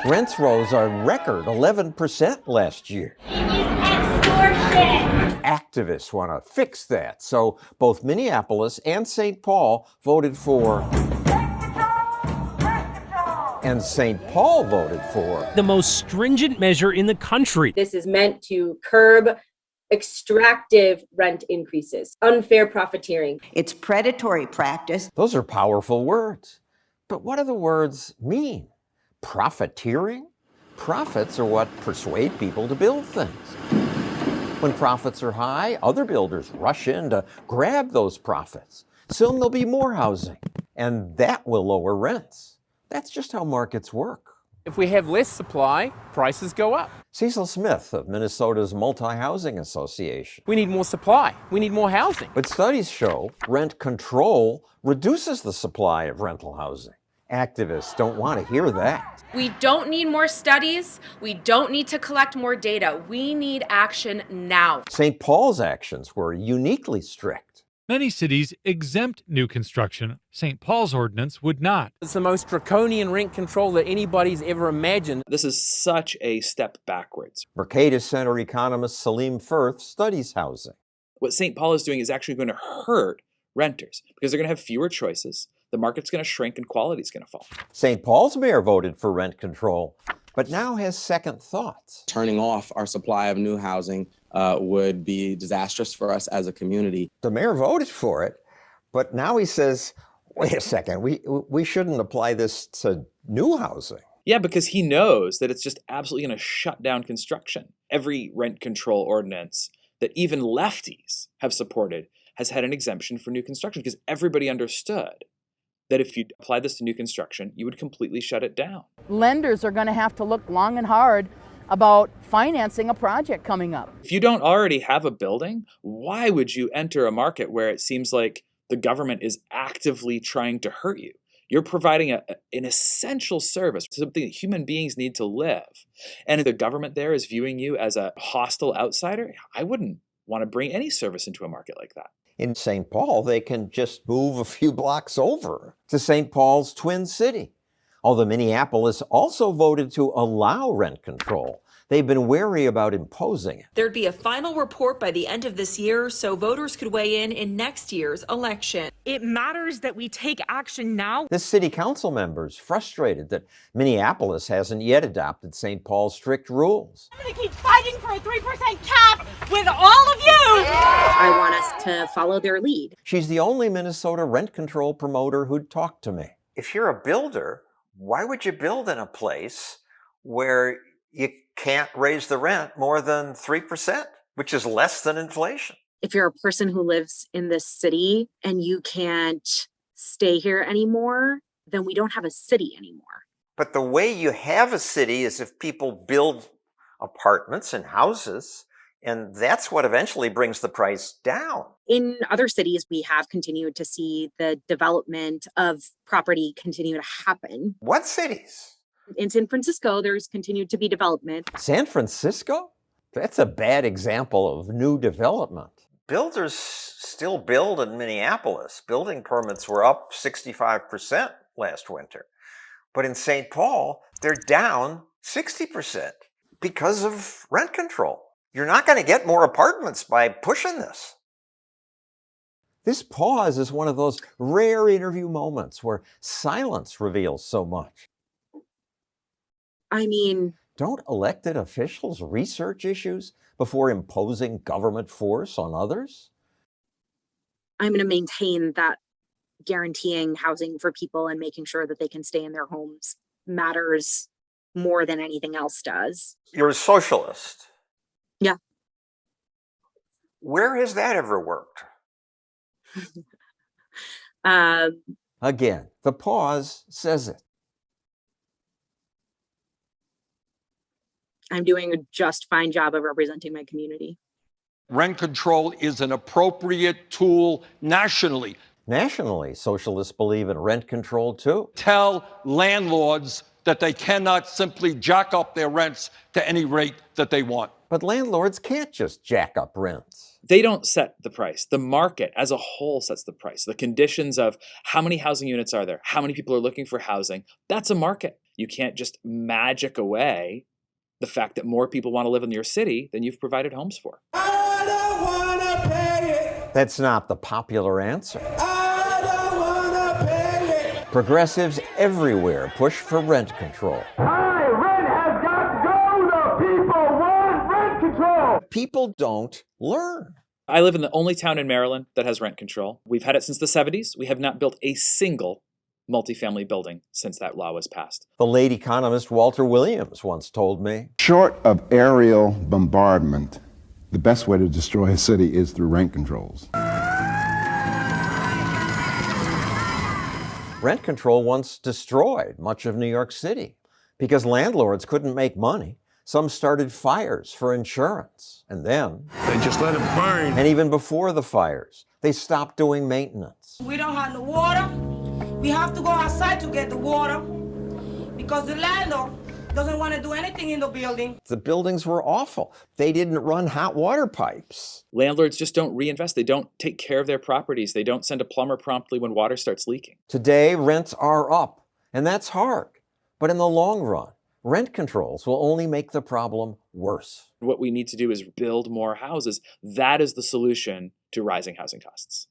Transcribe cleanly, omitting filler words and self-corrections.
Rents rose a record 11% last year. Activists want to fix that, so both Minneapolis and St. Paul voted for, and St. Paul voted for the most stringent measure in the country. This is meant to curb extractive rent increases, unfair profiteering. It's predatory practice. Those are powerful words. But what do the words mean? Profiteering? Profits are what persuade people to build things. When profits are high, other builders rush in to grab those profits. Soon there'll be more housing, and that will lower rents. That's just how markets work. If we have less supply, prices go up. Cecil Smith of Minnesota's Multi-Housing Association. We need more supply. We need more housing. But studies show rent control reduces the supply of rental housing. Activists don't want to hear that. We don't need more studies. We don't need to collect more data. We need action now. St. Paul's actions were uniquely strict. Many cities exempt new construction. St. Paul's ordinance would not. It's the most draconian rent control that anybody's ever imagined. This is such a step backwards. Mercatus Center economist Salim Firth studies housing. What St. Paul is doing is actually going to hurt renters because they're going to have fewer choices. The market's going to shrink and quality is going to fall. St. Paul's mayor voted for rent control, but now has second thoughts. Turning off our supply of new housing would be disastrous for us as a community. The mayor voted for it, but now he says, wait a second, we shouldn't apply this to new housing. Yeah, because he knows that it's just absolutely going to shut down construction. Every rent control ordinance that even lefties have supported has had an exemption for new construction because everybody understood that if you apply this to new construction, you would completely shut it down. Lenders are going to have to look long and hard about financing a project coming up. If you don't already have a building, why would you enter a market where it seems like the government is actively trying to hurt you? You're providing an essential service, something that human beings need to live. And if the government there is viewing you as a hostile outsider, I wouldn't want to bring any service into a market like that. In St. Paul, they can just move a few blocks over to St. Paul's Twin City. Although Minneapolis also voted to allow rent control, they've been wary about imposing it. There'd be a final report by the end of this year so voters could weigh in next year's election. It matters that we take action now. This city council member's frustrated that Minneapolis hasn't yet adopted St. Paul's strict rules. I'm going to keep fighting for a 3% cap with all of you. I want us to follow their lead. She's the only Minnesota rent control promoter who'd talk to me. If you're a builder, why would you build in a place where you can't raise the rent more than 3%, which is less than inflation? If you're a person who lives in this city and you can't stay here anymore, then we don't have a city anymore. But the way you have a city is if people build apartments and houses, and that's what eventually brings the price down. In other cities, we have continued to see the development of property continue to happen. What cities? In San Francisco, there's continued to be development. San Francisco? That's a bad example of new development. Builders still build in Minneapolis. Building permits were up 65% last winter. But in St. Paul, they're down 60% because of rent control. You're not going to get more apartments by pushing this. This pause is one of those rare interview moments where silence reveals so much. I mean, don't elected officials research issues before imposing government force on others? I'm going to maintain that guaranteeing housing for people and making sure that they can stay in their homes matters more than anything else does. You're a socialist. Yeah. Where has that ever worked? Again, the pause says it. I'm doing a just fine job of representing my community. Rent control is an appropriate tool nationally. Nationally, socialists believe in rent control too. Tell landlords that they cannot simply jack up their rents to any rate that they want. But landlords can't just jack up rents. They don't set the price. The market as a whole sets the price. The conditions of how many housing units are there, how many people are looking for housing, that's a market. You can't just magic away the fact that more people want to live in your city than you've provided homes for. I don't wanna pay it. That's not the popular answer. I don't wanna pay it. Progressives everywhere push for rent control. High rent has got to go. The people want rent control. People don't learn. I live in the only town in Maryland that has rent control. We've had it since the 70s. We have not built a single multifamily building since that law was passed. The late economist Walter Williams once told me, short of aerial bombardment, the best way to destroy a city is through rent controls. rent control once destroyed much of New York City because landlords couldn't make money. Some started fires for insurance, and then they just let it burn. And even before the fires, they stopped doing maintenance. We don't have no water. We have to go outside to get the water because the landlord doesn't want to do anything in the building. The buildings were awful. They didn't run hot water pipes. Landlords just don't reinvest. They don't take care of their properties. They don't send a plumber promptly when water starts leaking. Today, rents are up, and that's hard. But in the long run, rent controls will only make the problem worse. What we need to do is build more houses. That is the solution to rising housing costs.